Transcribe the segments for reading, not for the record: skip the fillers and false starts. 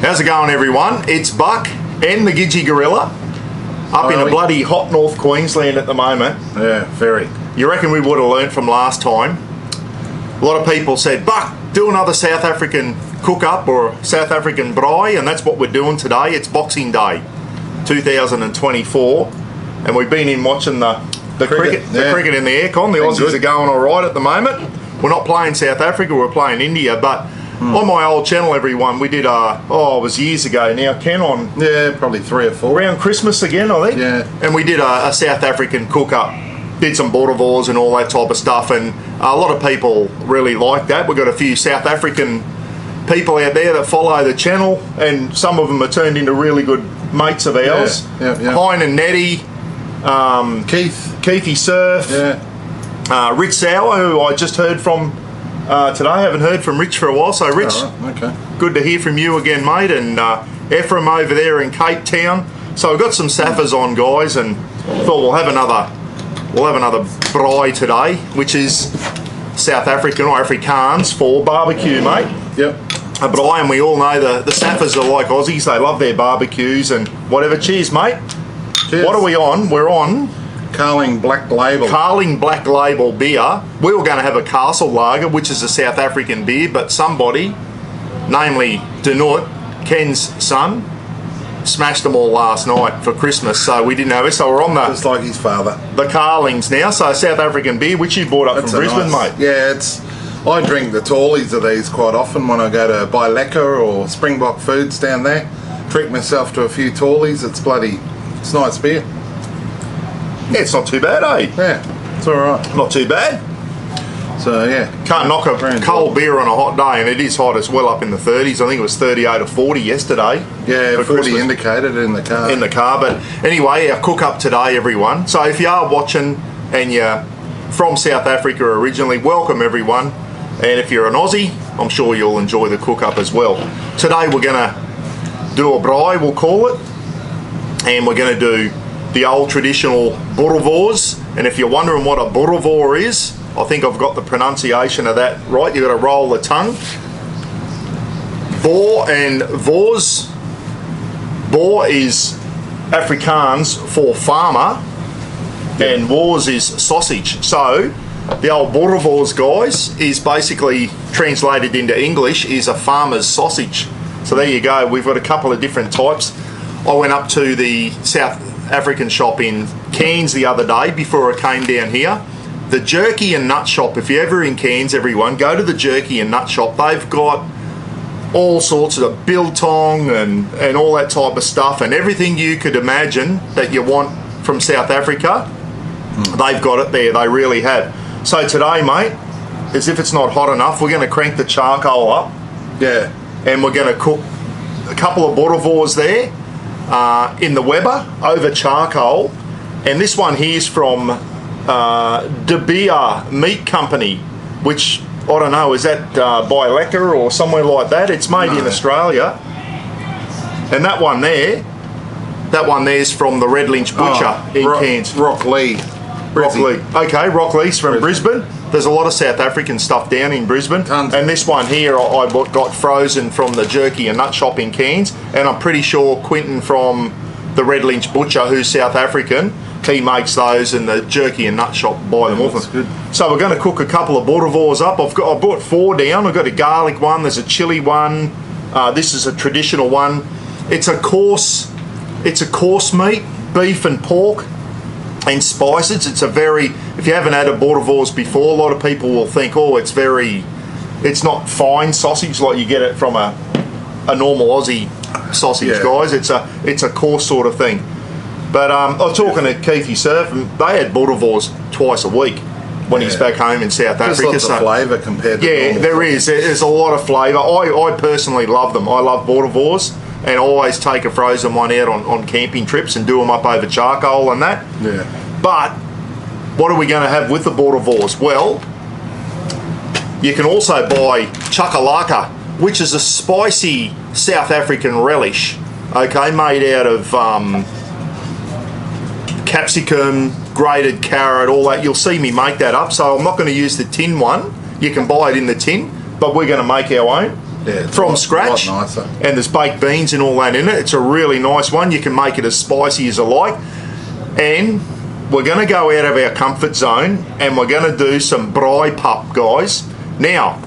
How's it going, everyone? It's Buck and the Gidgee Gorilla up in a bloody hot North Queensland at the moment. Yeah, very. You reckon we would have learnt from last time? A lot of people said, Buck, do another South African cook-up or South African braai, and that's what we're doing today. It's Boxing Day 2024, and we've been in watching the cricket in the aircon. The Aussies are going all right at the moment. We're not playing South Africa, we're playing India, but on my old channel, everyone, we did it was years ago now, Ken, on... Yeah, probably 3 or 4. Around Christmas again, I think. Yeah. And we did a South African cook-up. Did some Boerewors and all that type of stuff, and a lot of people really like that. We've got a few South African people out there that follow the channel, and some of them are turned into really good mates of ours. Yeah. Hein and Nettie, Keithy Surf, Rich Sauer, who I just heard from today. I haven't heard from Rich for a while, so Rich, okay. Good to hear from you again, mate, and Ephraim over there in Cape Town. So we've got some Saffers on, guys, and thought we'll have another braai today, which is South African or Afrikaans for barbecue, mate. Yep. A braai, and we all know the Saffers are like Aussies. They love their barbecues and whatever. Cheers, mate. Cheers. What are we on? We're on Carling Black Label. Carling Black Label beer. We were going to have a Castle Lager, which is a South African beer, but somebody, namely Denut, Ken's son, smashed them all last night for Christmas, so we didn't have it. So we're on just like his father. The Carlings now. So South African beer, which you bought up from Brisbane, mate. Yeah, I drink the tallies of these quite often when I go to buy Lekker or Springbok Foods down there. Treat myself to a few tallies. It's nice beer. Yeah, it's not too bad, eh? Yeah, it's all right. Not too bad. So yeah, can't knock a cold beer on a hot day, and it is hot as well, up in the 30s. I think it was 38 or 40 yesterday. Yeah, 40 Christmas. Indicated in the car. But anyway, our cook up today, everyone. So if you are watching and you're from South Africa originally, welcome everyone. And if you're an Aussie, I'm sure you'll enjoy the cook up as well. Today we're gonna do a braai, we'll call it, and we're gonna do the old traditional Boerewors. And if you're wondering what a Boerewor is, I think I've got the pronunciation of that right. You've got to roll the tongue. Boer and Wors. Boer is Afrikaans for farmer, and Wors is sausage. So the old Boerewors, guys, is basically translated into English is a farmer's sausage. So there you go. We've got a couple of different types. I went up to the South African shop in Cairns the other day before I came down here. The Jerky and Nut Shop, if you're ever in Cairns, everyone, go to the Jerky and Nut Shop. They've got all sorts of biltong and all that type of stuff, and everything you could imagine that you want from South Africa, they've got it there. They really have. So today, mate, as if it's not hot enough, we're going to crank the charcoal up. Yeah. And we're going to cook a couple of Boerewors there in the Weber over charcoal. And this one here is from De Beer Meat Company, which I don't know, is that by Lekker or somewhere like that? It's made in Australia. And that one there's from the Red Lynch Butcher in Cairns. Rocklee. Okay, Rocklee's from Brisbane. There's a lot of South African stuff down in Brisbane. Tons. And this one here I got frozen from the Jerky and Nut Shop in Cairns, and I'm pretty sure Quinton from the Red Lynch Butcher, who's South African, he makes those, and the Jerky and Nut Shop buy them off him. So we're going to cook a couple of Boerewors up. I brought 4 down. I've got a garlic one, there's a chili one, this is a traditional one. It's a coarse meat, beef and pork and spices. It's if you haven't had a Boerewors before, a lot of people will think, oh, it's not fine sausage like you get it from a normal Aussie sausage, guys. It's a coarse sort of thing. But I was talking to Keithy Surf, and they had Boerewors twice a week when he's back home in South Africa. There's lots of flavour compared to normal. There is. There's a lot of flavour. I personally love them. I love Boerewors, and I always take a frozen one out on camping trips and do them up over charcoal and that. Yeah. But what are we going to have with the Boerewors? Well, you can also buy Chakalaka, which is a spicy South African relish, okay, made out of capsicum, grated carrot, all that. You'll see me make that up, so I'm not going to use the tin one. You can buy it in the tin, but we're going to make our own. it's from a lot scratch. nicer. And there's baked beans and all that in it. It's a really nice one. You can make it as spicy as you like. And we're going to go out of our comfort zone and we're going to do some Braaipap, guys. Now,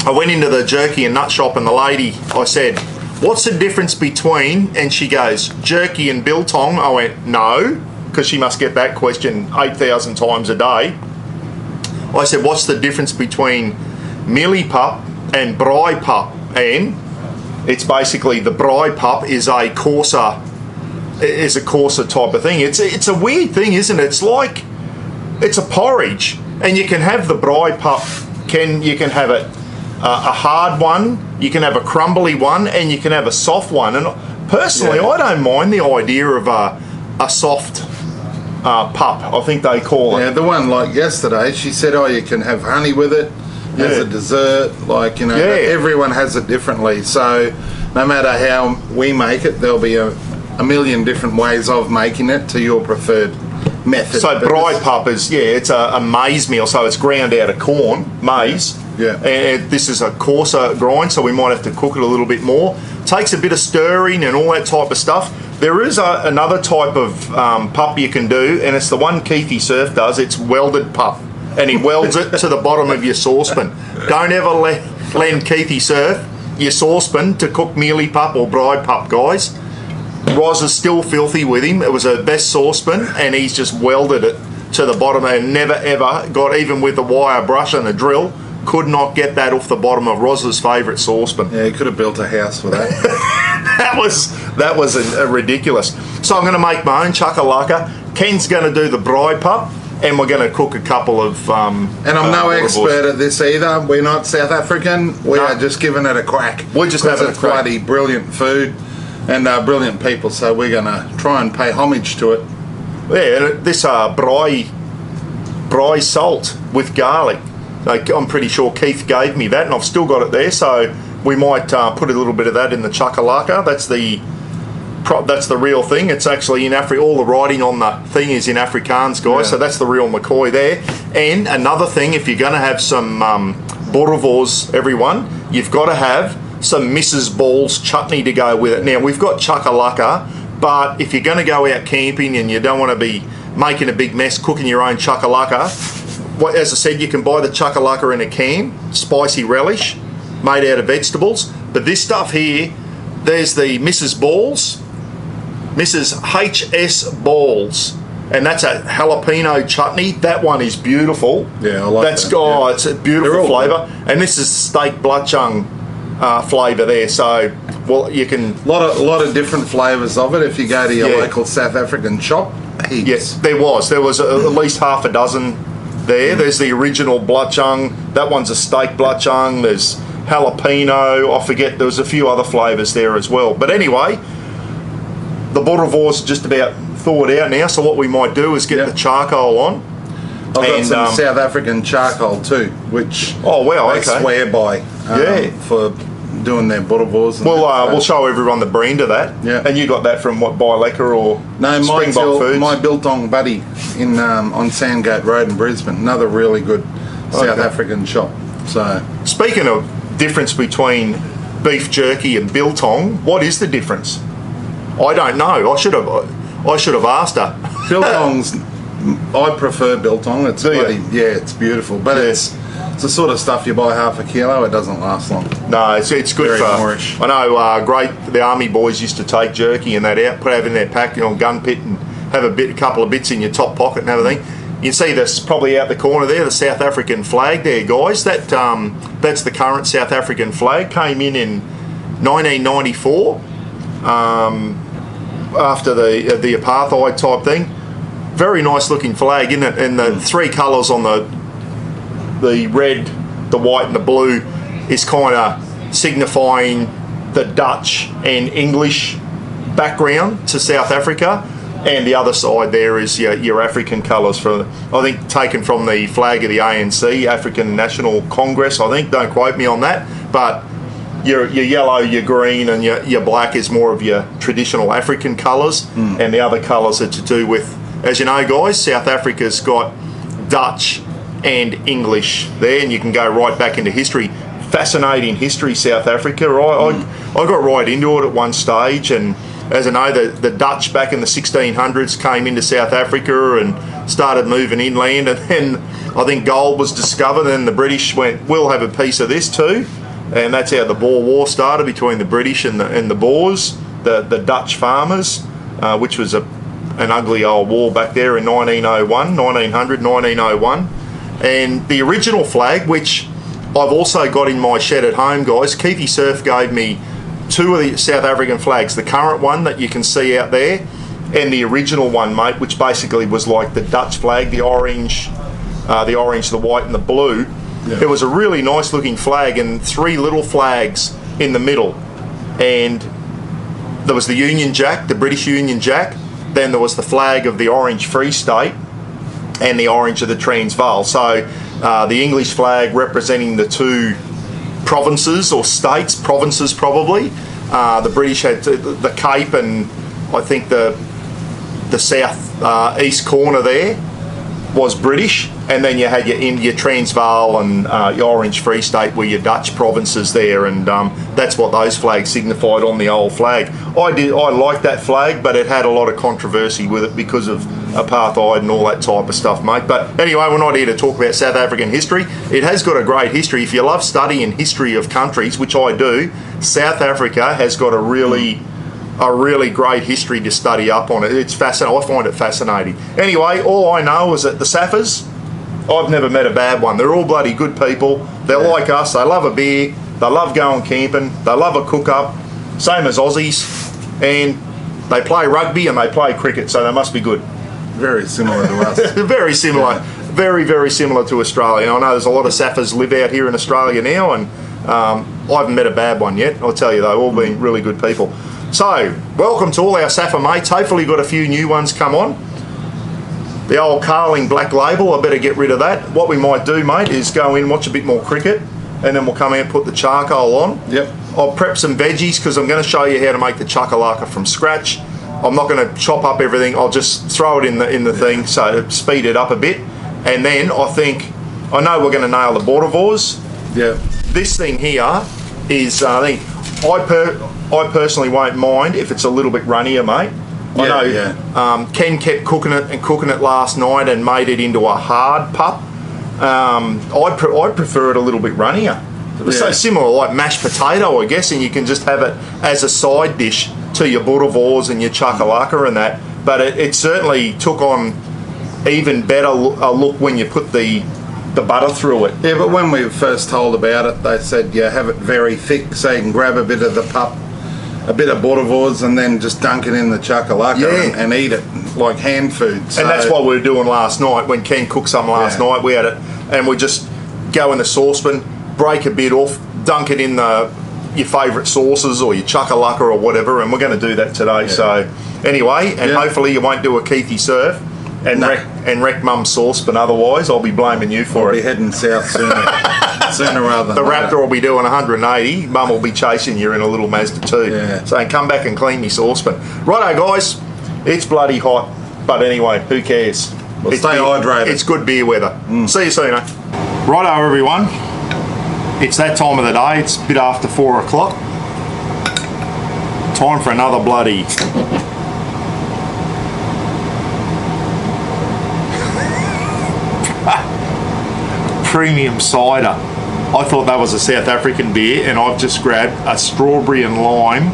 I went into the jerky and nut shop and the lady, I said, what's the difference between, and she goes, jerky and biltong? I went, no, because she must get that question 8,000 times a day. I said, what's the difference between mealie-pup and Braaipap? And it's basically the Braaipap is a coarser type of thing. It's a weird thing, isn't it? It's like, it's a porridge, and you can have the Braaipap, you can have it a hard one, you can have a crumbly one, and you can have a soft one. And personally, I don't mind the idea of a soft pup, I think they call it. Yeah, the one like yesterday, she said, oh, you can have honey with it as a dessert. Like, you know, everyone has it differently. So no matter how we make it, there'll be a million different ways of making it to your preferred method. So Braaipap is, it's a maize meal, so it's ground out of corn, maize. Yeah. And this is a coarser grind, so we might have to cook it a little bit more. Takes a bit of stirring and all that type of stuff. There is another type of pup you can do, and it's the one Keithy Surf does. It's welded pup, and he welds it to the bottom of your saucepan. Don't ever lend Keithy Surf your saucepan to cook mealie pup or Braaipap, guys. Roz is still filthy with him. It was her best saucepan, and he's just welded it to the bottom and never ever got, even with the wire brush and the drill, could not get that off the bottom of Roz's favourite saucepan. Yeah, he could have built a house for that. that was ridiculous. So I'm going to make my own chakalaka. Ken's going to do the Braaipap, and we're going to cook a couple of... and I'm no expert at this either. We're not South African. We are just giving it a crack. We're just having a crack. Bloody brilliant food and brilliant people, so we're going to try and pay homage to it. Yeah, this braai salt with garlic. I'm pretty sure Keith gave me that, and I've still got it there, so we might put a little bit of that in the chakalaka. That's the real thing. It's actually in Africa. All the writing on the thing is in Afrikaans, guys, so that's the real McCoy there. And another thing, if you're going to have some Boerewors, everyone, you've got to have some Mrs. Ball's chutney to go with it. Now, we've got chakalaka, but if you're going to go out camping and you don't want to be making a big mess cooking your own chakalaka, as I said, you can buy the chakalaka in a can, spicy relish, made out of vegetables. But this stuff here, there's the Mrs. HS Balls, and that's a jalapeno chutney. That one is beautiful. Yeah, I like that. Oh, it's a beautiful flavour. And this is steak blatchung flavour there. So, well, you can... A lot of different flavours of it if you go to your local South African shop. Heaps. Yes, there was at least half a dozen there. There's the original blatchung. That one's a steak blatchung. There's jalapeno. I forget, there was a few other flavours there as well. But anyway, the Boerewors just about thawed out now, so what we might do is get the charcoal on. I've got some South African charcoal too, which they swear by for doing their Boerewors. We'll show everyone the brand of that. Yeah. And you got that from what, Boerewors or Springbok Foods? My biltong buddy in on Sandgate Road in Brisbane. Another really good South African shop. So speaking of difference between beef jerky and biltong, what is the difference? I don't know. I should have asked her. Biltong's I prefer biltong. It's it's beautiful, but it's the sort of stuff you buy half a kilo. It doesn't last long. No, it's good Very nourish. I know. The army boys used to take jerky and that out, put it in their pack, gun pit, and have a couple of bits in your top pocket and everything. You can see this probably out the corner there, the South African flag there, guys. That's the current South African flag. Came in 1994 after the apartheid type thing. Very nice looking flag, isn't it? And the three colours on the red, the white and the blue is kind of signifying the Dutch and English background to South Africa, and the other side there is your African colours, I think taken from the flag of the ANC, African National Congress, I think. Don't quote me on that, but your yellow, your green and your black is more of your traditional African colours, and the other colours are to do with, as you know, guys, South Africa's got Dutch and English there, and you can go right back into history. fascinating history, South Africa. I got right into it at one stage, and as I know, the Dutch back in the 1600s came into South Africa and started moving inland, and then I think gold was discovered, and the British went, we'll have a piece of this too. And that's how the Boer War started between the British and the Boers, the Dutch farmers, which was an ugly old war back there in 1901. And the original flag, which I've also got in my shed at home, guys, Keithy Surf gave me 2 of the South African flags, the current one that you can see out there, and the original one, mate, which basically was like the Dutch flag, the orange, the white and the blue. Yeah. It was a really nice looking flag, and 3 little flags in the middle. And there was the Union Jack, the British Union Jack, then there was the flag of the Orange Free State and the orange of the Transvaal. So the English flag representing the 2 provinces or states, provinces probably. The British had the Cape, and I think the south east corner there was British, and then you had your Transvaal and your Orange Free State were your Dutch provinces there, and that's what those flags signified on the old flag. I liked that flag, but it had a lot of controversy with it because of apartheid and all that type of stuff, mate. But anyway, we're not here to talk about South African history. It has got a great history. If you love studying history of countries, which I do, South Africa has got a really great history to study up on it. It's fascinating. I find it fascinating. Anyway, all I know is that the Saffers, I've never met a bad one. They're all bloody good people. They're like us. They love a beer. They love going camping. They love a cook-up. Same as Aussies. And they play rugby and they play cricket, so they must be good. Very similar to us. Very similar. Yeah. Very, very similar to Australia. I know there's a lot of Saffers live out here in Australia now, and I haven't met a bad one yet. I'll tell you, they've all been really good people. So, welcome to all our Saffa mates. Hopefully got a few new ones come on. The old Carling Black Label, I better get rid of that. What we might do, mate, is go in, watch a bit more cricket, and then we'll come out and put the charcoal on. Yep. I'll prep some veggies because I'm going to show you how to make the chakalaka from scratch. I'm not going to chop up everything. I'll just throw it in the thing, so speed it up a bit. And then I know we're going to nail the Boerewors. Yeah. This thing here is, I personally won't mind if it's a little bit runnier, mate. I know Ken kept cooking it last night and made it into a hard pup. I'd prefer it a little bit runnier. It's so similar, like mashed potato, I guess, and you can just have it as a side dish to your Boerewors and your chakalaka and that. But it certainly took on even better a look when you put the butter through it. Yeah, but when we were first told about it, they said have it very thick so you can grab a bit of the pup, a bit of Boerewors, and then just dunk it in the chakalaka and eat it like hand food. So, and that's what we were doing last night. When Ken cooked some last night, we had it, and we just go in the saucepan, break a bit off, dunk it in your favourite sauces or your chakalaka or whatever, and we're going to do that today. Yeah. So anyway, and hopefully you won't do a Keithy Surf and wreck Mum's saucepan, otherwise I'll be blaming you for it. I'll be heading south sooner rather than the Raptor will be doing 180, Mum will be chasing you in a little Mazda 2, saying come back and clean me saucepan. Righto guys, it's bloody hot, but anyway, who cares? Well, stay hydrated. It's good beer weather. See you soon, eh? Righto everyone, it's that time of the day, it's a bit after 4 o'clock. Time for another bloody premium cider. I thought that was a South African beer, and I've just grabbed a strawberry and lime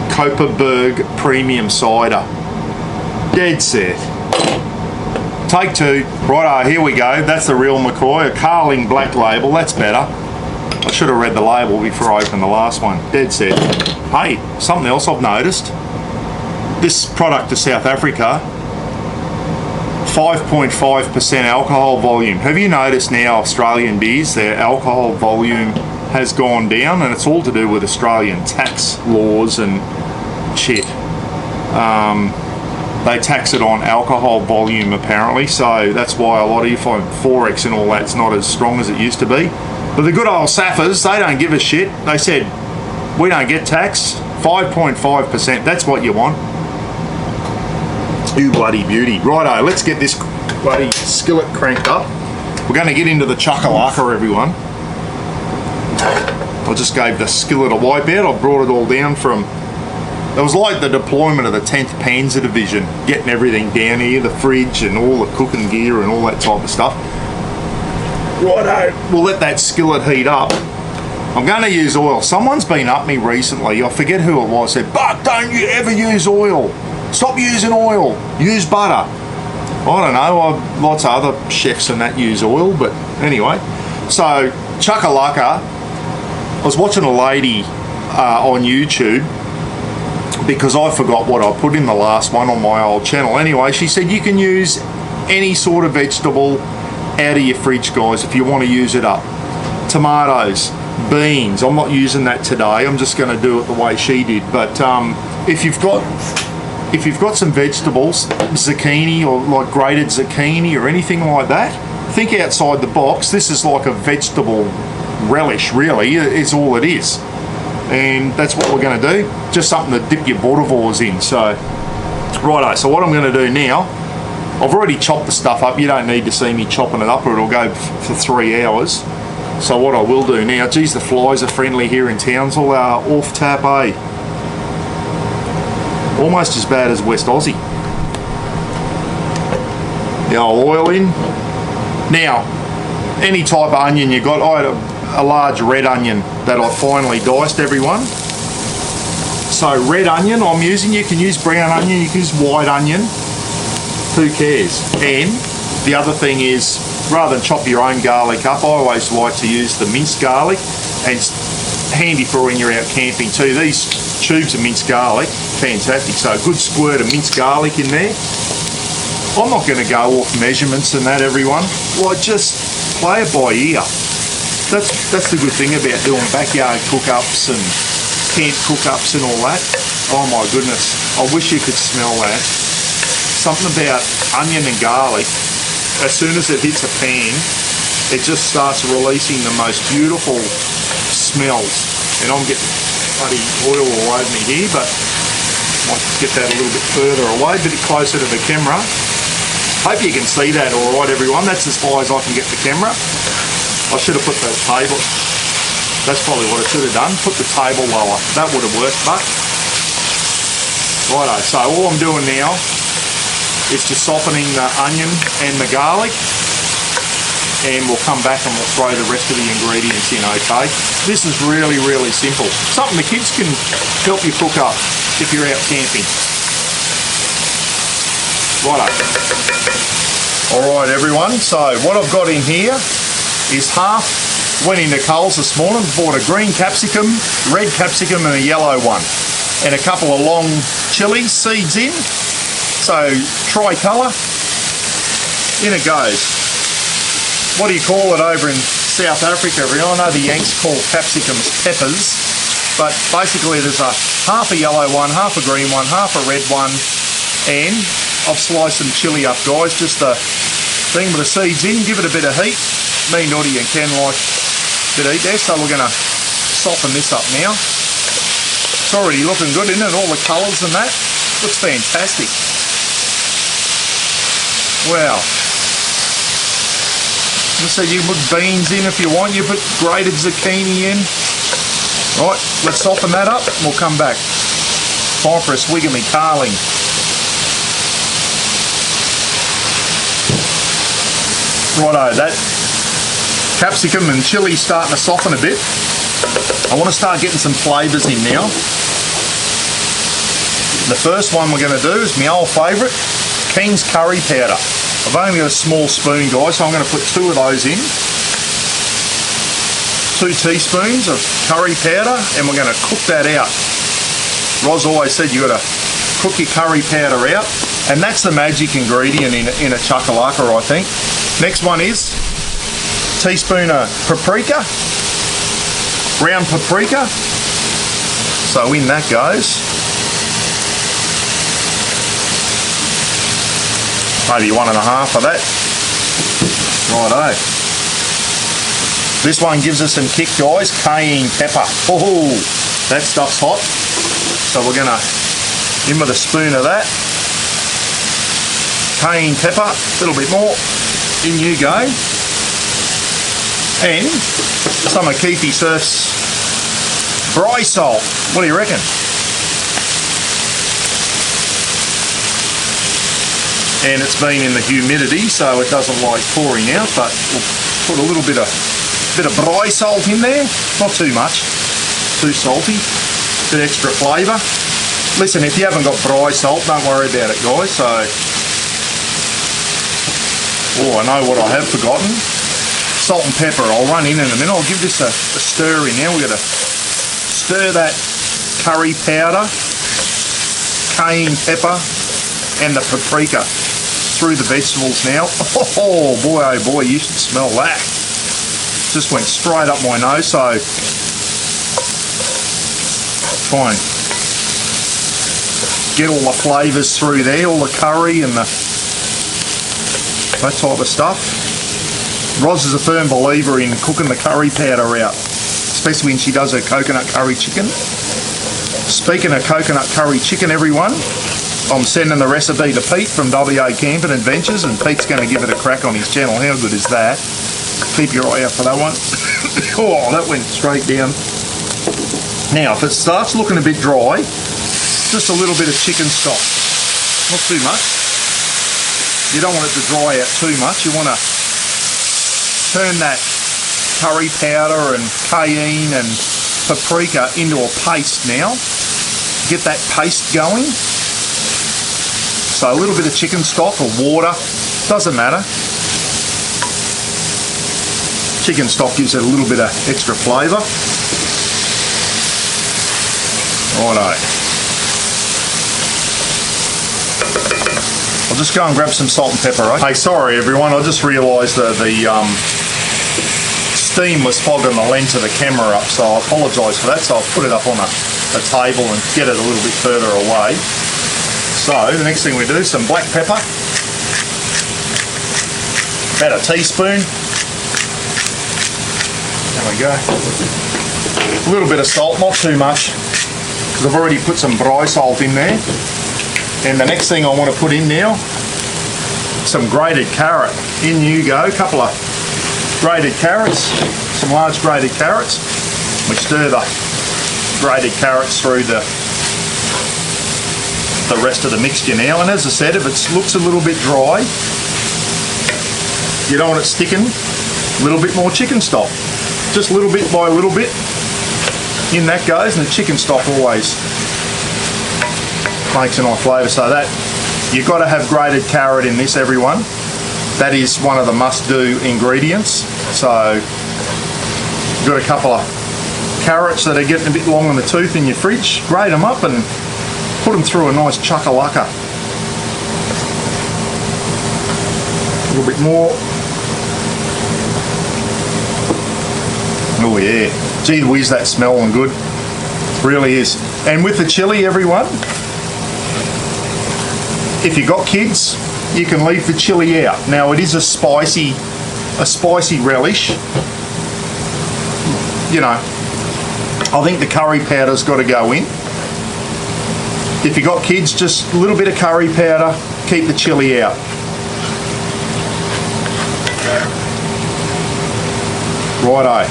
Kopperberg premium cider. Dead set. Take 2. Righto, here we go. That's the real McCoy, a Carling Black Label. That's better. I should have read the label before I opened the last one. Dead set. Hey, something else I've noticed. This product to South Africa, 5.5% alcohol volume. Have you noticed now Australian beers, their alcohol volume has gone down, and it's all to do with Australian tax laws and shit. They tax it on alcohol volume apparently, so that's why a lot of you find Forex and all that's not as strong as it used to be. But the good old Saffers, they don't give a shit. They said, we don't get taxed, 5.5%, that's what you want. You bloody beauty. Righto, let's get this bloody skillet cranked up. We're going to get into the chakalaka, everyone. I just gave the skillet a wipe out. I brought it all down from, it was like the deployment of the 10th Panzer Division, getting everything down here, the fridge and all the cooking gear and all that type of stuff. Righto, we'll let that skillet heat up. I'm going to use oil. Someone's been up me recently, I forget who it was, said, "But don't you ever use oil. Stop using oil. Use butter." I don't know, lots of other chefs and that use oil, but anyway. So, Chakalaka, I was watching a lady on YouTube, because I forgot what I put in the last one on my old channel. Anyway, she said you can use any sort of vegetable out of your fridge, guys, if you want to use it up. Tomatoes, beans. I'm not using that today. I'm just going to do it the way she did. But if you've got some vegetables, zucchini or like grated zucchini or anything like that, think outside the box. This is like a vegetable relish, really. It's all it is. And that's what we're going to do. Just something to dip your Boerewors in. So, righto. So what I'm going to do now, I've already chopped the stuff up. You don't need to see me chopping it up or it'll go for 3 hours. So what I will do now, geez, the flies are friendly here in Townsville. Off tap, eh? Almost as bad as West Aussie. The old oil in. Now, any type of onion you got, I had a large red onion that I finally diced, everyone. So red onion I'm using. You can use brown onion, you can use white onion. Who cares? And the other thing is, rather than chop your own garlic up, I always like to use the minced garlic, and it's handy for when you're out camping too. These tubes of minced garlic, fantastic. So a good squirt of minced garlic in there. I'm not going to go off measurements and that, everyone. Well, just play it by ear. That's the good thing about doing backyard cook-ups and camp cook-ups and all that. Oh my goodness, I wish you could smell that. Something about onion and garlic, as soon as it hits a pan, it just starts releasing the most beautiful smells. And I'm getting bloody oil all over me here, but I might get that a little bit further away, a bit closer to the camera. Hope you can see that all right, everyone. That's as high as I can get the camera. I should have put the table, that's probably what I should have done, put the table lower. That would have worked, but righto. So all I'm doing now is just softening the onion and the garlic, and we'll come back and we'll throw the rest of the ingredients in, okay? This is really, really simple. Something the kids can help you cook up if you're out camping. Righto. Alright everyone, so what I've got in here is went into Coles this morning, bought a green capsicum, red capsicum and a yellow one, and a couple of long chilies, seeds in. So tricolour, in it goes. What do you call it over in South Africa? I know the Yanks call capsicums peppers, but basically there's a half a yellow one, half a green one, half a red one, and I've sliced some chilli up, guys, just the thing with the seeds in, give it a bit of heat. Me, Noddy and Ken like a bit of heat there, so we're going to soften this up now. It's already looking good, isn't it? All the colours and that. Looks fantastic. Wow. So you can put beans in if you want, you put grated zucchini in. Right, let's soften that up and we'll come back. Time for a swig of me Carling. Righto, that capsicum and chilli starting to soften a bit. I want to start getting some flavours in now. The first one we're going to do is my old favourite, King's curry powder. I've only got a small spoon, guys, so I'm going to put 2 of those in. 2 teaspoons of curry powder, and we're going to cook that out. Roz always said you got to cook your curry powder out, and that's the magic ingredient in a chakalaka, I think. Next one is teaspoon of paprika, ground paprika. So in that goes. Maybe 1.5 of that. Righto. This one gives us some kick, guys. Cayenne pepper. Oh, that stuff's hot. So we're gonna in with a spoon of that. Cayenne pepper, a little bit more. In you go. And some of Keithy Surf's braai salt. What do you reckon? And it's been in the humidity, so it doesn't like pouring out, but we'll put a little bit of braai salt in there. Not too much, too salty, bit extra flavour. Listen, if you haven't got braai salt, don't worry about it, guys. So, oh, I know what I have forgotten. Salt and pepper. I'll run in a minute. I'll give this a stir in now. We're going to stir that curry powder, cayenne pepper, and the paprika through the vegetables now. Oh boy, you should smell that. Just went straight up my nose, so fine. Get all the flavours through there, all the curry and that type of stuff. Roz is a firm believer in cooking the curry powder out, especially when she does her coconut curry chicken. Speaking of coconut curry chicken, everyone, I'm sending the recipe to Pete from WA Camping Adventures, and Pete's going to give it a crack on his channel. How good is that? Keep your eye out for that one. Oh, that went straight down. Now, if it starts looking a bit dry, just a little bit of chicken stock. Not too much. You don't want it to dry out too much. You want to turn that curry powder and cayenne and paprika into a paste now. Get that paste going. So a little bit of chicken stock or water, doesn't matter. Chicken stock gives it a little bit of extra flavour. Righto. I'll just go and grab some salt and pepper, right? Hey, sorry everyone, I just realised that the steam was fogging the lens of the camera up, so I apologise for that. So I'll put it up on a table and get it a little bit further away. So the next thing we do is some black pepper, about a teaspoon. There we go. A little bit of salt, not too much, because I've already put some braai salt in there. And the next thing I want to put in now, some grated carrot. In you go, a couple of grated carrots, some large grated carrots. We stir the grated carrots through the rest of the mixture now. And as I said, if it looks a little bit dry, you don't want it sticking, a little bit more chicken stock. Just little bit by little bit. In that goes, and the chicken stock always makes a nice flavour. So that, you've got to have grated carrot in this, everyone. That is one of the must-do ingredients. So you've got a couple of carrots that are getting a bit long in the tooth in your fridge. Grate them up and put them through a nice chakalaka. A little bit more. Oh yeah. Gee whiz, that's smelling good. Really is. And with the chilli, everyone, if you've got kids, you can leave the chilli out. Now it is a spicy relish. You know, I think the curry powder's got to go in. If you've got kids, just a little bit of curry powder, keep the chilli out. Righto.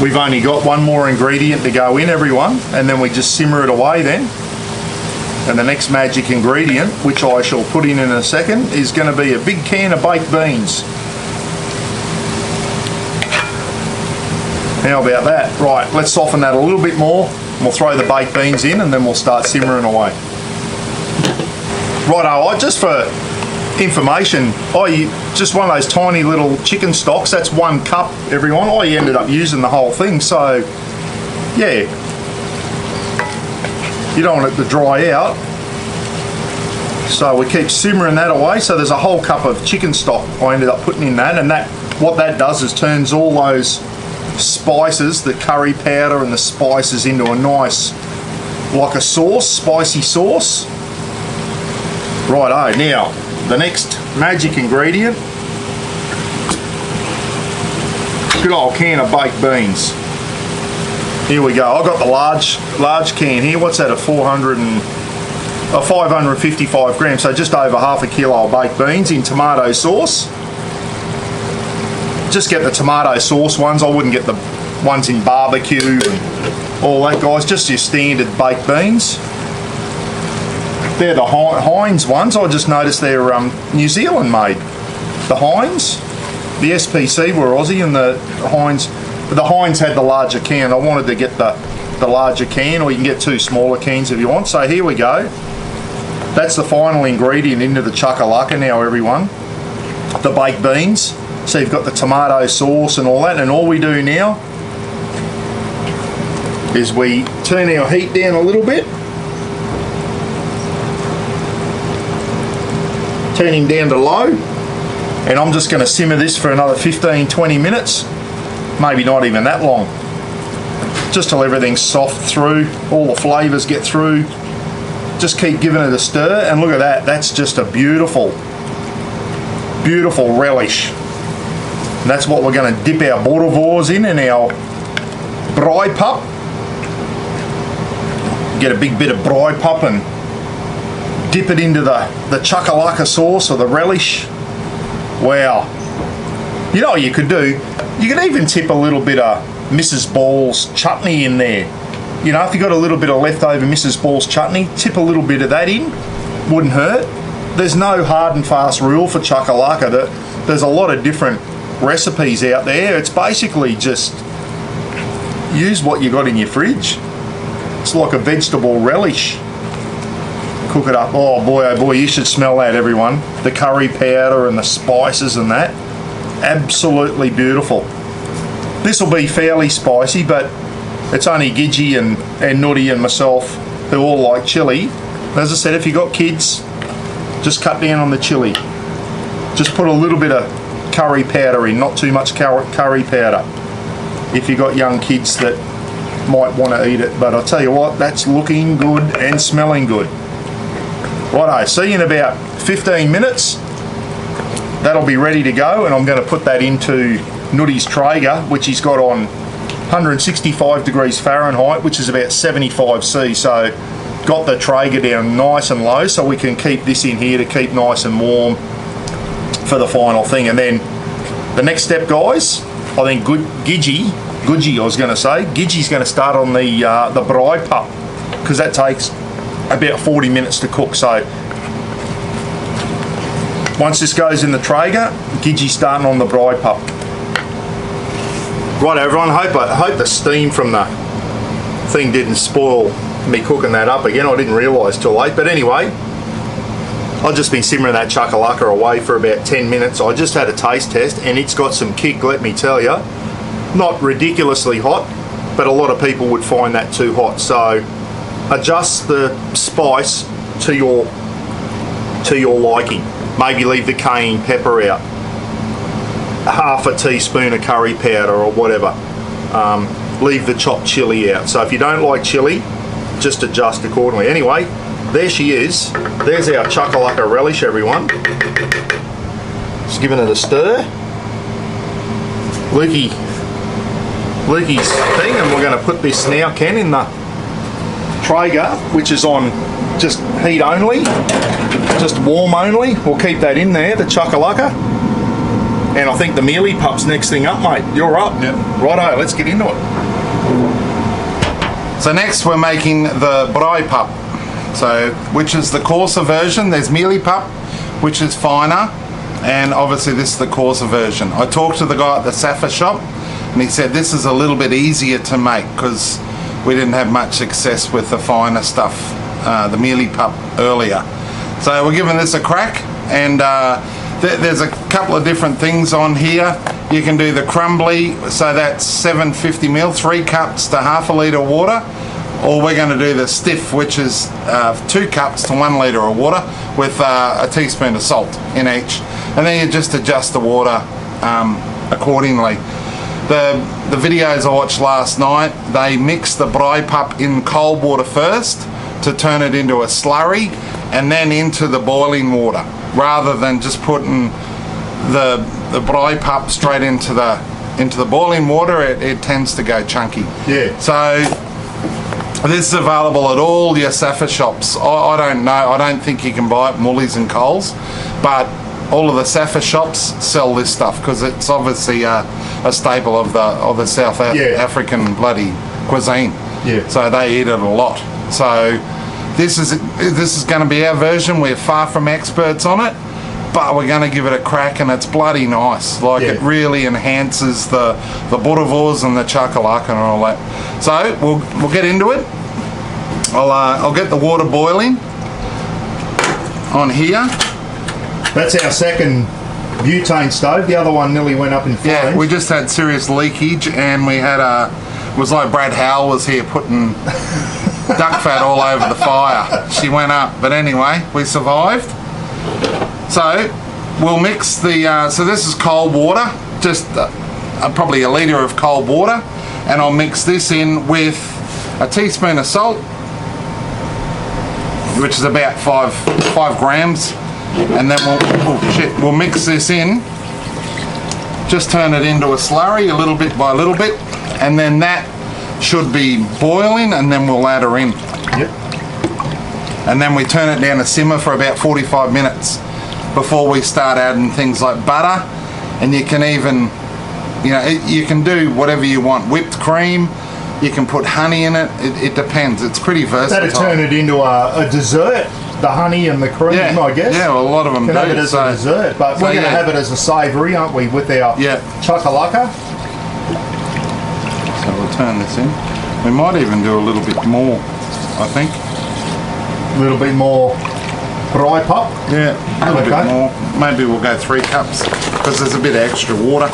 We've only got one more ingredient to go in, everyone, and then we just simmer it away then. And the next magic ingredient, which I shall put in a second, is going to be a big can of baked beans. How about that? Right, let's soften that a little bit more. We'll throw the baked beans in and then we'll start simmering away. Righto, just for information, just one of those tiny little chicken stocks, that's 1 cup, everyone. I ended up using the whole thing, so yeah. You don't want it to dry out. So we keep simmering that away. So there's a whole cup of chicken stock I ended up putting in that, and that, what that does is turns all those spices, the curry powder and the spices, into a nice, like a sauce, spicy sauce. Righto, now the next magic ingredient, good old can of baked beans. Here we go. I've got the large can here. What's that? A 555 grams, so just over half a kilo of baked beans in tomato sauce. just get the tomato sauce ones. I wouldn't get the ones in barbecue and all that, guys. Just your standard baked beans. They're the Heinz ones. I just noticed they're New Zealand made. The Heinz, the SPC were Aussie, and the Heinz. But the Heinz had the larger can. I wanted to get the larger can, or you can get 2 smaller cans if you want. So here we go. That's the final ingredient into the chakalaka now, everyone. The baked beans. So you've got the tomato sauce and all that, and all we do now is we turn our heat down a little bit. Turn him down to low, and I'm just going to simmer this for another 15-20 minutes, maybe not even that long, just till everything's soft through, all the flavours get through. Just keep giving it a stir, and look at that, that's just a beautiful relish. And that's what we're going to dip our Boerewors in, and our Braaipap. Get a big bit of Braaipap and dip it into the chakalaka sauce or the relish. Wow. You know what you could do? You could even tip a little bit of Mrs. Ball's chutney in there. You know, if you got a little bit of leftover Mrs. Ball's chutney, tip a little bit of that in. Wouldn't hurt. There's no hard and fast rule for chakalaka. There's a lot of different recipes out there. It's basically just use what you got in your fridge. It's like a vegetable relish. Cook it up. Oh boy, you should smell that, everyone. The curry powder and the spices and that. Absolutely beautiful. This will be fairly spicy, but it's only Gidgee and Nutty and myself who all like chilli. As I said, if you got kids, just cut down on the chilli. Just put a little bit of curry powder in, not too much curry powder, if you got young kids that might want to eat it. But I'll tell you what, that's looking good and smelling good. Righto, see you in about 15 minutes. That'll be ready to go, and I'm going to put that into Nutty's Traeger, which he's got on 165 degrees Fahrenheit, which is about 75 C. So got the Traeger down nice and low, so we can keep this in here to keep nice and warm for the final thing. And then the next step, guys, I think Gidgee, I was going to say, Gidgee's going to start on the Braaipap, because that takes about 40 minutes to cook. So once this goes in the Traeger, Gidgee's starting on the Braaipap. Right, everyone, I hope the steam from the thing didn't spoil me cooking that up again. I didn't realise till late, but anyway, I've just been simmering that chakalaka away for about 10 minutes. I just had a taste test, and it's got some kick, let me tell you. Not ridiculously hot, but a lot of people would find that too hot. So adjust the spice to your liking. Maybe leave the cayenne pepper out, half a teaspoon of curry powder or whatever. Leave the chopped chilli out. So if you don't like chilli, just adjust accordingly. Anyway, there she is. There's our chakalaka relish, everyone. Just giving it a stir. Lukey's thing, and we're going to put this now, Ken, in the Traeger, which is on just heat only, just warm only. We'll keep that in there, the chakalaka. And I think the mealy pup's next thing up, mate. You're up. Yep. Righto, let's get into it. So next we're making the Braaipap, so which is the coarser version. There's mealy pup, which is finer, and obviously this is the coarser version. I talked to the guy at the Safa shop, and he said this is a little bit easier to make because we didn't have much success with the finer stuff, the mealy pup, earlier. So we're giving this a crack, and there's a couple of different things on here. You can do the crumbly, so that's 750 ml, 3 cups to half a litre of water, or we're going to do the stiff, which is 2 cups to 1 litre of water with a teaspoon of salt in each, and then you just adjust the water accordingly. The videos I watched last night, they mix the Braaipap in cold water first to turn it into a slurry, and then into the boiling water, rather than just putting the Braaipap straight into the boiling water. It tends to go chunky. Yeah. So this is available at all your Safa shops. I don't know. I don't think you can buy it at Woolies and Coles, but all of the Safa shops sell this stuff because it's obviously a staple of the South African bloody cuisine. Yeah. So they eat it a lot. So this is going to be our version. We're far from experts on it, but we're going to give it a crack, and it's bloody nice. Like it really enhances the Boerewors and the Chakalaka and all that. So we'll get into it. I'll get the water boiling on here. That's our second butane stove. The other one nearly went up in flames. Yeah, we just had serious leakage, and we had it was like Brad Howell was here putting duck fat all over the fire. She went up, but anyway, we survived. So we'll mix the. So this is cold water, just probably a litre of cold water, and I'll mix this in with a teaspoon of salt, which is about 5 grams. And then we'll mix this in, just turn it into a slurry a little bit by little bit, and then that should be boiling, and then we'll add her in. Yep. And then we turn it down to simmer for about 45 minutes before we start adding things like butter, and you can even, you can do whatever you want. Whipped cream, you can put honey in it, it depends. It's pretty versatile. That'd turn it into a dessert. The honey and the cream, I guess. Yeah, well, a lot of them can do. Have it as a dessert, but we're going to have it as a savoury, aren't we, with our chakalaka? So we'll turn this in. We might even do a little bit more, I think. A little bit more Braaipap? Yeah, a little bit more. Maybe we'll go 3 cups, because there's a bit of extra water.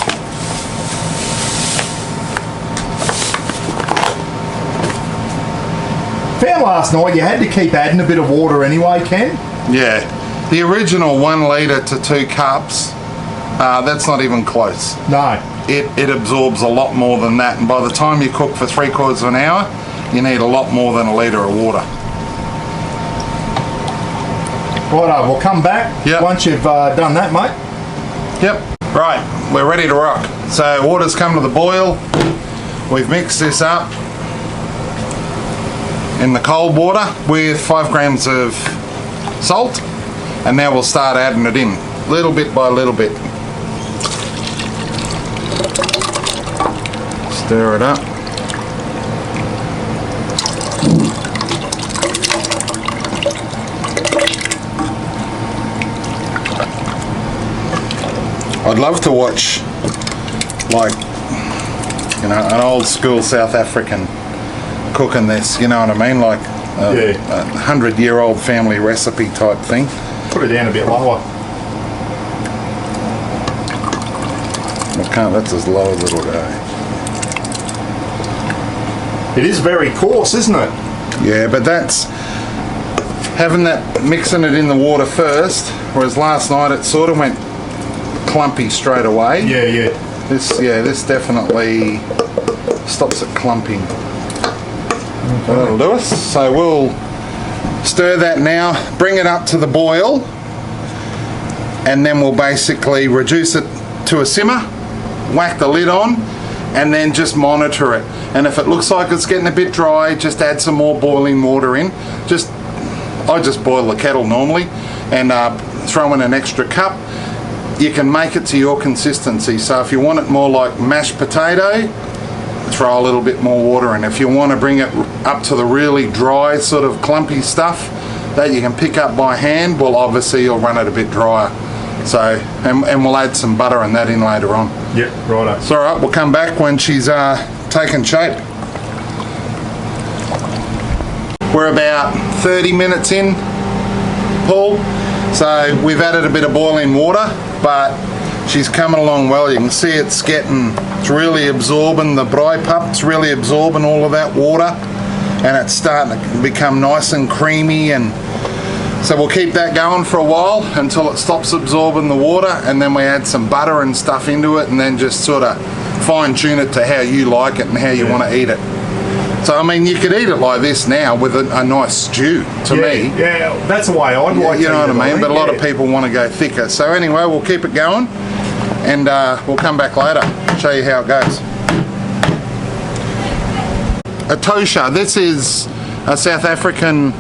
Found last night you had to keep adding a bit of water anyway, Ken? Yeah, the original 1 litre to 2 cups, that's not even close. No. It absorbs a lot more than that, and by the time you cook for 3/4 of an hour, you need a lot more than a litre of water. Righto, we'll come back once you've done that, mate. Yep. Right, we're ready to rock. So water's come to the boil. We've mixed this up in the cold water with 5 grams of salt, and now we'll start adding it in little bit by little bit. Stir it up. I'd love to watch like an old school South African cooking this, you know what I mean, like a 100-year-old family recipe type thing. Put it down a bit lower. That's as low as it'll go. It is very coarse, isn't it? Yeah, but that's having that, mixing it in the water first, whereas last night it sort of went clumpy straight away. Yeah. This definitely stops it clumping. That'll do us. So we'll stir that now, bring it up to the boil, and then we'll basically reduce it to a simmer, whack the lid on, and then just monitor it. And if it looks like it's getting a bit dry, just add some more boiling water in. I just boil the kettle normally and throw in an extra cup. You can make it to your consistency. So if you want it more like mashed potato, throw a little bit more water in. If you want to bring it up to the really dry sort of clumpy stuff that you can pick up by hand, well obviously you'll run it a bit drier. So, and we'll add some butter and that in later on. Yep, righto. It's alright, we'll come back when she's taken shape. We're about 30 minutes in, Paul. So we've added a bit of boiling water, but she's coming along well. You can see it's really absorbing the Braaipap, it's really absorbing all of that water, and it's starting to become nice and creamy, and so we'll keep that going for a while until it stops absorbing the water, and then we add some butter and stuff into it, and then just sort of fine tune it to how you like it and how you want to eat it. So I mean, you could eat it like this now with a nice stew, to me. Yeah, that's the way I'd like to. You know what I mean? But a lot of people want to go thicker. So anyway, we'll keep it going, and we'll come back later, show you how it goes. A tosha. This is a South African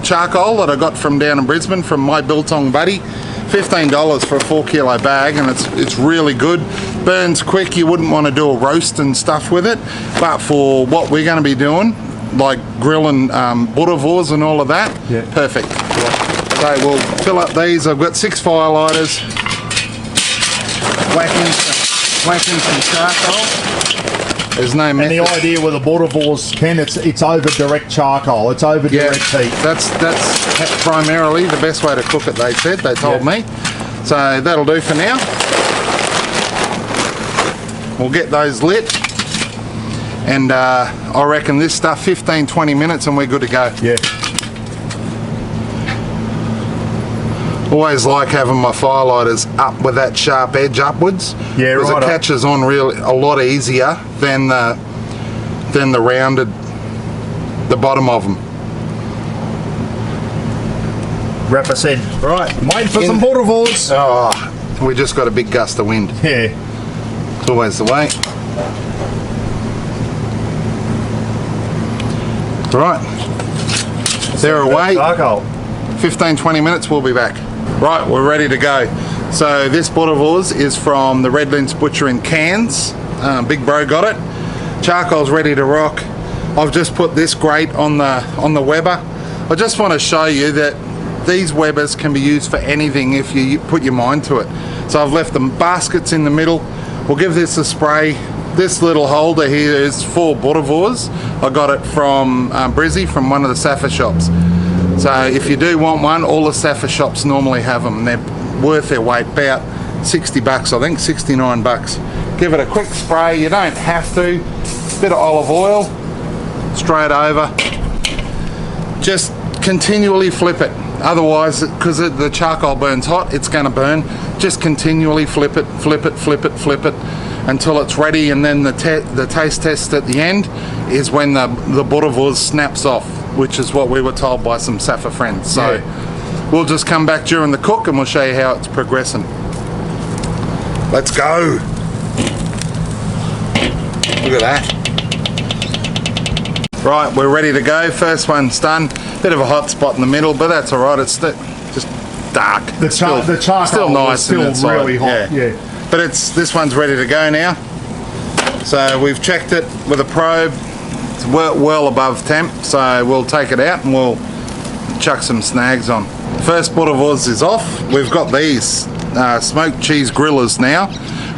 charcoal that I got from down in Brisbane from my biltong buddy, $15 for a 4 kilo bag, and it's really good. Burns quick. You wouldn't want to do a roast and stuff with it, but for what we're going to be doing, like grilling Boerewors and all of that, perfect. So we'll fill up these. I've got 6 firelighters. Whack in some charcoal. There's no method. And the idea with the Boerewors, Ken, it's over direct charcoal. It's over direct heat. That's primarily the best way to cook it, they said. They told me. So that'll do for now. We'll get those lit. And I reckon this stuff, 15-20 minutes and we're good to go. Yeah. Always like having my firelighters up with that sharp edge upwards. Yeah, because right. it catches on really a lot easier than the rounded, the bottom of them. Represent. Right, waiting for some Boerewors. Oh, we just got a big gust of wind. Yeah. It's always the way. Right, they're away. 15-20 minutes, we'll be back. Right, we're ready to go. So this Boerewors is from the Red Lynx Butcher in Cairns. Big Bro got it. Charcoal's ready to rock. I've just put this grate on the Weber. I just want to show you that these Webers can be used for anything if you put your mind to it. So I've left the baskets in the middle. We'll give this a spray. This little holder here is for Boerewors. I got it from Brizzy, from one of the Safa shops. So if you do want one, all the Safa shops normally have them. They're worth their weight, about 60 bucks, I think, 69 bucks. Give it a quick spray. You don't have to. Bit of olive oil, straight over. Just continually flip it. Otherwise, because the charcoal burns hot, it's going to burn. Just continually flip it, flip it, flip it, flip it, until it's ready, and then the taste test at the end is when the Boerewors snaps off, which is what we were told by some Safa friends. So we'll just come back during the cook and we'll show you how it's progressing. Let's go. Look at that. Right, we're ready to go. First one's done. Bit of a hot spot in the middle, but that's all right. It's just dark. The charcoal still nice, still really hot. Yeah. But this one's ready to go now. So we've checked it with a probe. It's well above temp, so we'll take it out and we'll chuck some snags on. First Boerewors is off. We've got these smoked cheese grillers now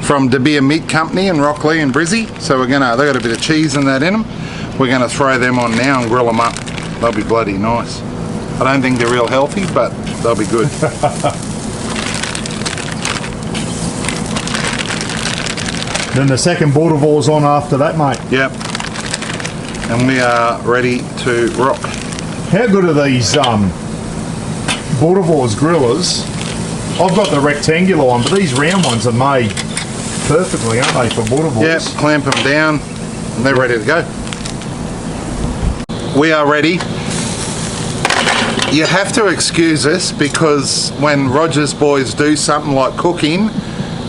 from De Beer Meat Company in Rockley and Brizzy. So they've got a bit of cheese in that in them. We're gonna throw them on now and grill them up. They'll be bloody nice. I don't think they're real healthy, but they'll be good. Then the second Boerewors on after that, mate. Yep. And we are ready to rock. How good are these Boerewors grillers? I've got the rectangular one, but these round ones are made perfectly, aren't they, for Boerewors? Yep, clamp them down and they're ready to go. We are ready. You have to excuse us because when Roger's boys do something like cooking,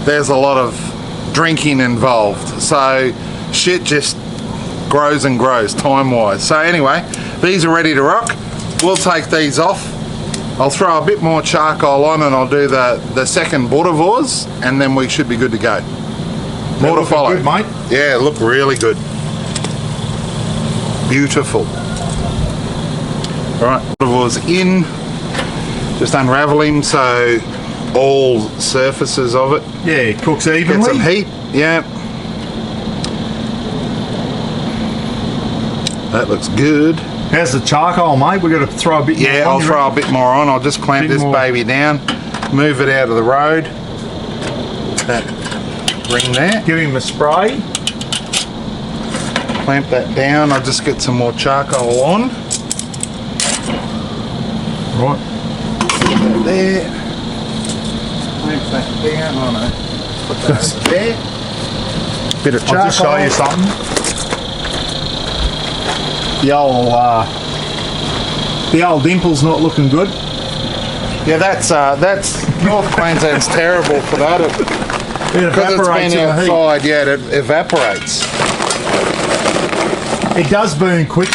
there's a lot of drinking involved. So shit just grows and grows time-wise. So anyway, these are ready to rock. We'll take these off. I'll throw a bit more charcoal on and I'll do the second Boerewors and then we should be good to go. More to follow. Good, mate. Yeah, look really good. Beautiful. All right, Boerewors in. Just unravel him so all surfaces of it. Yeah, it cooks evenly. Get some heat. Yeah. That looks good. How's the charcoal, mate? We've got to throw a bit more on. Yeah, I'll throw a bit more on. I'll just clamp this baby down, move it out of the road. That ring there. Give him a spray. Clamp that down. I'll just get some more charcoal on. Right. Put that there. Clamp that down. Oh no. Put that over there. Bit of charcoal. I'll just show you something. The old dimple's not looking good. Yeah, that's North Queensland's terrible for that. It Because it's evaporates been in the heat. outside, yeah, it evaporates. It does burn quick.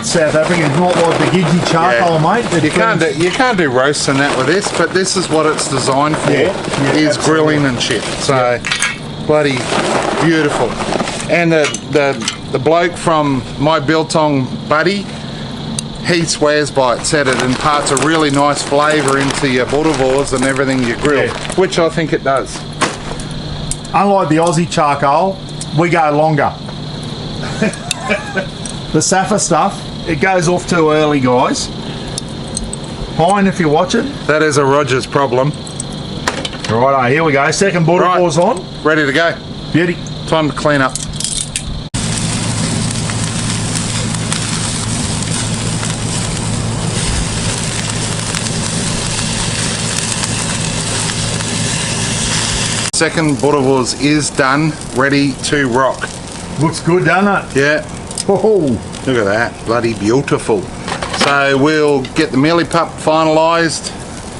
South African. It's not like the Gidgee charcoal, mate. You can't do roasts and that with this, but this is what it's designed for. Is grilling and shit. So bloody beautiful. And the bloke from my biltong buddy, he swears by it. Said it imparts a really nice flavour into your Boerewors and everything you grill, which I think it does. Unlike the Aussie charcoal, we go longer. The Safa stuff, it goes off too early, guys. Fine if you're watching. That is a Rogers problem. Righto, here we go. Second Boerewors on. Ready to go. Beauty. Time to clean up. Second Boerewors is done, ready to rock. Looks good, doesn't it? Yeah. Oh, look at that, bloody beautiful. So we'll get the mealie pup finalised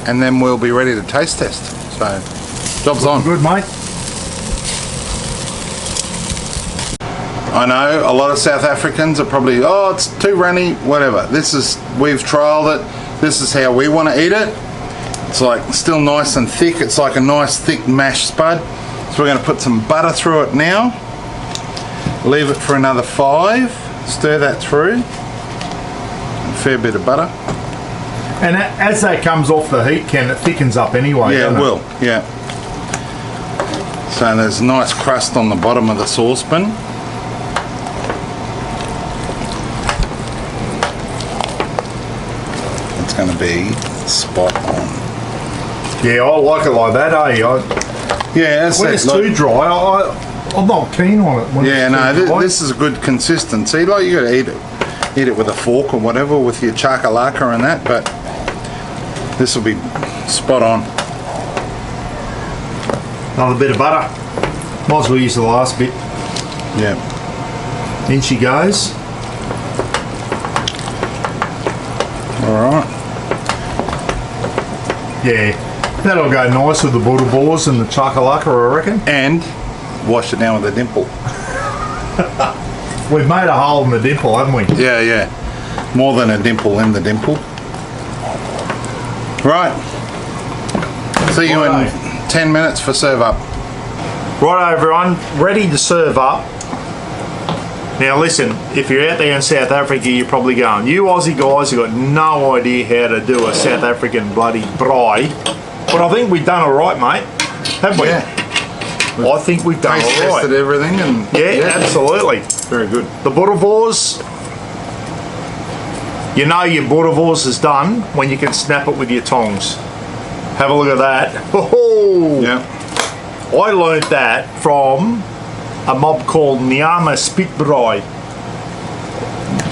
and then we'll be ready to taste test. So, job's on. Good, mate. I know a lot of South Africans are probably, oh, it's too runny, whatever. We've trialled it. This is how we want to eat it. It's like still nice and thick. It's like a nice thick mashed spud. So we're going to put some butter through it now. Leave it for another 5. Stir that through. A fair bit of butter. And as that comes off the heat can, it thickens up anyway. Yeah, it will. Yeah. So there's a nice crust on the bottom of the saucepan. It's going to be spot on. Yeah, I like it like that, eh? When it's too dry, I'm not keen on it. This is a good consistency. Like you got to eat it with a fork or whatever with your chakalaka and that, but this will be spot on. Another bit of butter. Might as well use the last bit. Yeah. In she goes. All right. Yeah, that'll go nice with the Boerewors and the Chakalaka, I reckon. And wash it down with a dimple. We've made a hole in the dimple, haven't we? Yeah, yeah. More than a dimple in the dimple. Right. See you in 10 minutes for serve up. Right, everyone, ready to serve up. Now listen, if you're out there in South Africa, you're probably going, you Aussie guys have got no idea how to do a South African bloody braai. But I think we've done all right, mate. Haven't we? Yeah. I think we've done all right. Tested everything and yeah, absolutely. Very good. The Boerewors, you know your Boerewors is done when you can snap it with your tongs. Have a look at that. Oh, yeah. I learnt that from a mob called Nyama Spitbraai.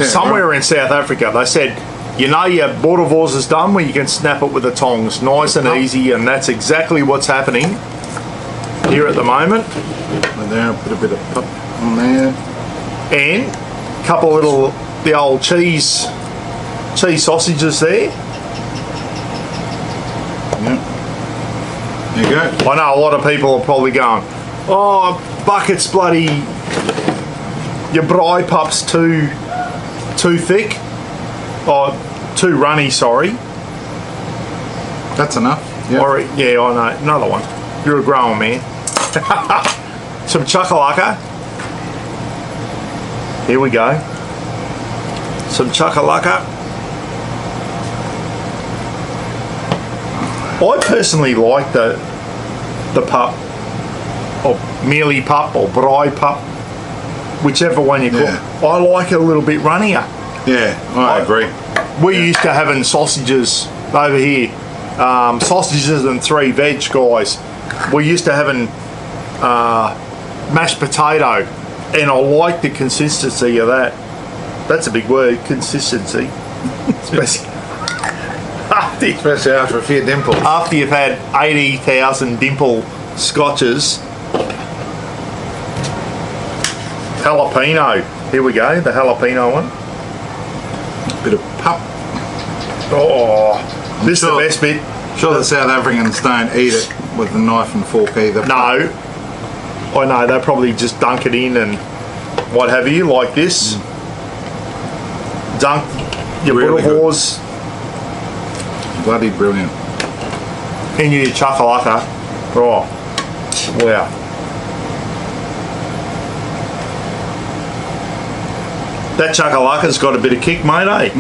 Somewhere in South Africa. They said, you know your Boerewors is done when you can snap it with the tongs. Nice and easy, and that's exactly what's happening here at the moment. And there, put a bit of pop on there. And a couple of the old cheese sausages there. Yep. There you go. I know a lot of people are probably going, oh, bucket's bloody, your Braaipap's too thick. Oh, too runny, sorry. That's enough. Yep. Or, yeah, I know. Another one. You're a grown man. Some chakalaka. Here we go. Some chakalaka. I personally like the pup, or mealie pup, or Braaipap, whichever one you call it. I like it a little bit runnier. Yeah, I agree. We're used to having sausages over here. Sausages and 3 veg, guys. We're used to having mashed potato, and I like the consistency of that. That's a big word, consistency. Especially after a few dimples. After you've had 80,000 dimple scotches. Jalapeno. Here we go, the jalapeno one. Bit of pup. Oh, this is the best bit. Sure the South Africans don't eat it with a knife and fork either. No. I know, they probably just dunk it in and what have you, like this. dunk your Really Boerewors Bloody brilliant. in your Chakalaka. Oh, wow. That Chakalaka's got a bit of kick, mate, eh?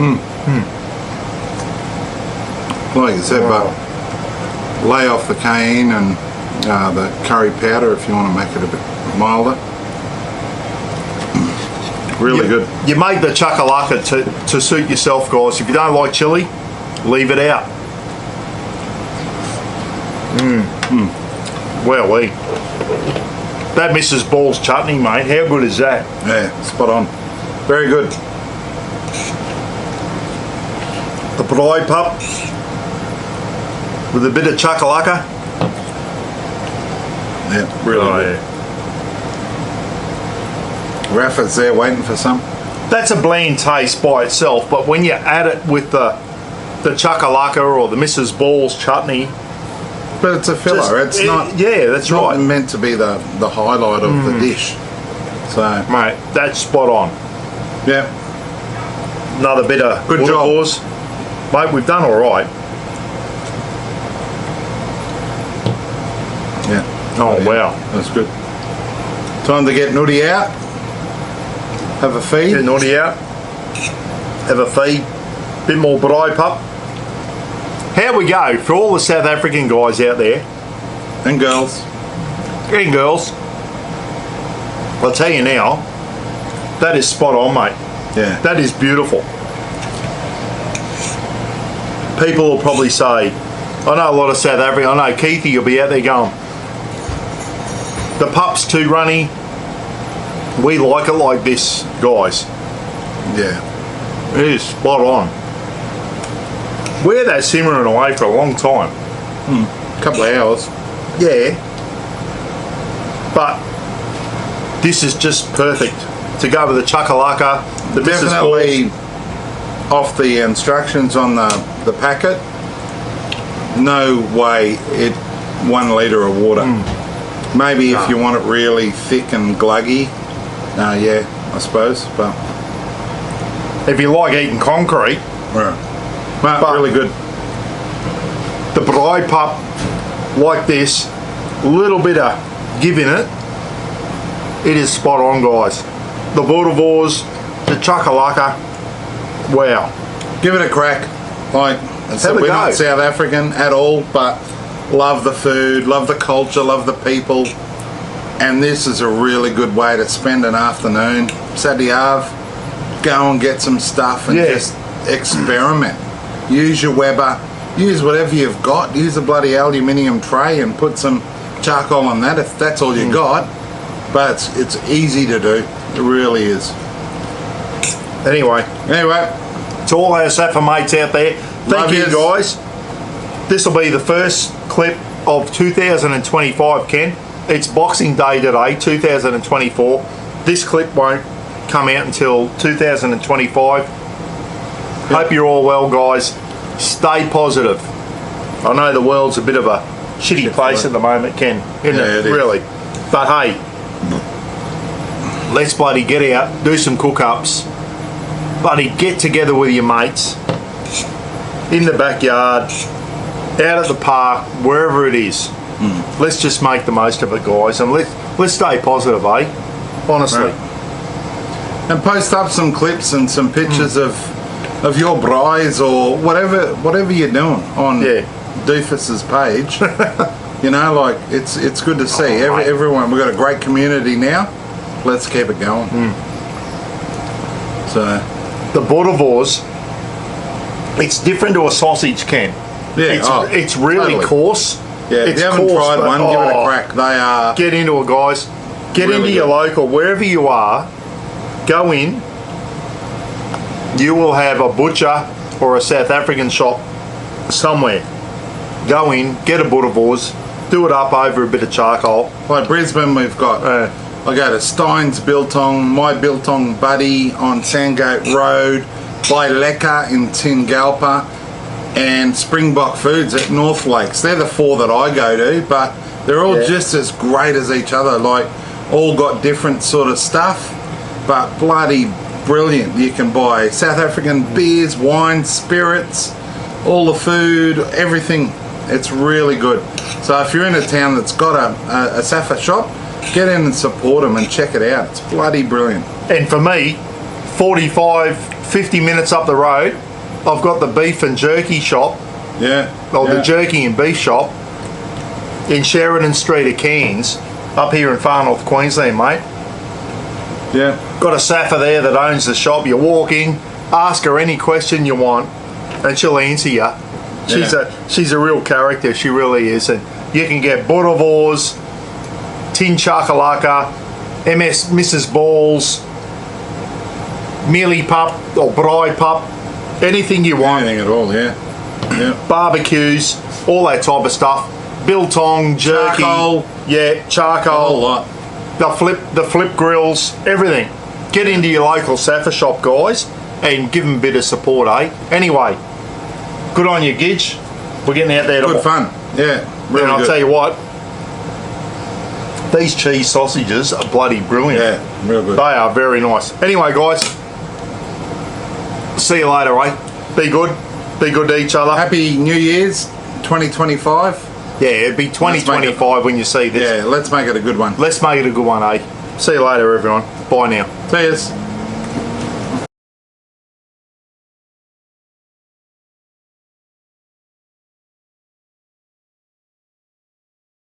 Like you said, but lay off the cayenne and the curry powder if you want to make it a bit milder. Really good. You make the Chakalaka to suit yourself, guys. If you don't like chili, leave it out. Well, that Mrs. Ball's chutney, mate, how good is that? Yeah, spot on. Very good. The Braaipap with a bit of Chakalaka. Yeah, really good. Rafa's there waiting for some. That's a bland taste by itself, but when you add it with the Chakalaka or the Mrs. Ball's chutney, But it's a filler. It's not. Yeah, that's it's not right, meant to be the highlight of the dish. So, mate. That's spot on. yeah, Another bit of Good job. Boerewors. Mate, we've done all right. yeah. Oh wow, That's good. Time to get Nutty out. Have a feed. get naughty out. Have a feed. Bit more Braaipap. How we go for all the South African guys out there And girls. and girls. I'll tell you now, that is spot on, mate. Yeah. That is beautiful. People will probably say, I know a lot of South Africa, I know Keithy will be out there going, the pup's too runny. We like it like this, guys. Yeah. It is spot on. We had that simmering away for a long time. Couple of hours. Yeah. But this is just perfect to go with the Chakalaka, the Mrs. Balls. Definitely off the instructions on the packet. No way it 1 litre of water. Maybe if you want it really thick and gluggy. Yeah, I suppose. But If you like eating concrete, but really good. the Braaipap like this, little bit of give in it, it is spot on, guys. The Boerewors, the Chakalaka, wow. Give it a crack. Like I said, Have a we're go. not South African at all, but love the food, love the culture, love the people. And this is a really good way to spend an afternoon. Saturday Ave, go and get some stuff and Yeah. just experiment. Use your Weber, use whatever you've got. Use a bloody aluminium tray and put some charcoal on that if that's all you got. But it's easy to do. It really is. Anyway, Anyway, to all our Safa mates out there, thank Love you yous. guys. This will be the first clip of 2025, Ken. It's Boxing Day today, 2024. This clip won't come out until 2025. Hope you're all well, guys. Stay positive. I know the world's a bit of a shitty place at the moment, Ken, isn't Yeah, it? it is. Really. But hey, let's bloody get out, do some cook-ups, bloody get together with your mates, in the backyard, out at the park, wherever it is. Let's just make the most of it, guys, and let's stay positive, eh? Honestly. Right. and post up some clips and some pictures of your braais or whatever you're doing on Doofus's page. You know, like it's good to see. Everyone, we've got a great community now. Let's keep it going. So The Boerewors, it's different to a sausage, Ken. yeah, It's really totally. coarse. Yeah, if It's you haven't coarse, tried but- one, give it a crack. They are Get into it, guys. Get Really into your good. local, wherever you are. Go in. You will have a butcher or a South African shop somewhere. Go in, get a Boerewors, do it up over a bit of charcoal. like Brisbane. We've got. I go to Stein's Biltong, my Biltong Buddy on Sandgate Road, By Lekker in Tingalpa, and Springbok Foods at North Lakes. They're the 4 that I go to, but they're all just as great as each other. Like, all got different sort of stuff, but bloody brilliant. You can buy South African beers, wine, spirits, all the food, everything. It's really good. So if you're in a town that's got a Safa shop, get in and support them and check it out. It's bloody brilliant. And for me, 45-50 minutes up the road, I've got the beef and jerky shop. Yeah. The jerky and beef shop in Sheridan Street of Cairns, up here in far North Queensland, mate. Yeah. Got a Safa there that owns the shop. You walk in, ask her any question you want, and she'll answer you. She's a real character. She really is. And you can get Boerewors, tin Chakalaka, Mrs. Balls, Braaipap or Braaipap, anything you want. Anything at all, yeah. Barbecues, all that type of stuff. Biltong, jerky, Charcoal. Charcoal, A whole lot. the flip grills, everything. Get into your local Safa shop, guys, and give them a bit of support, eh? Anyway, good on you, Gidge. We're getting out there. Good fun. Yeah, really and I'll good. tell you what, these cheese sausages are bloody brilliant. Yeah, real good. They are very nice. Anyway, guys, see you later, eh? Be good. Be good to each other. Happy New Year's 2025. Yeah, it'd be 2025 when you see this. Yeah, let's make it a good one. Let's make it a good one, eh? See you later, everyone. Bye now. See yous.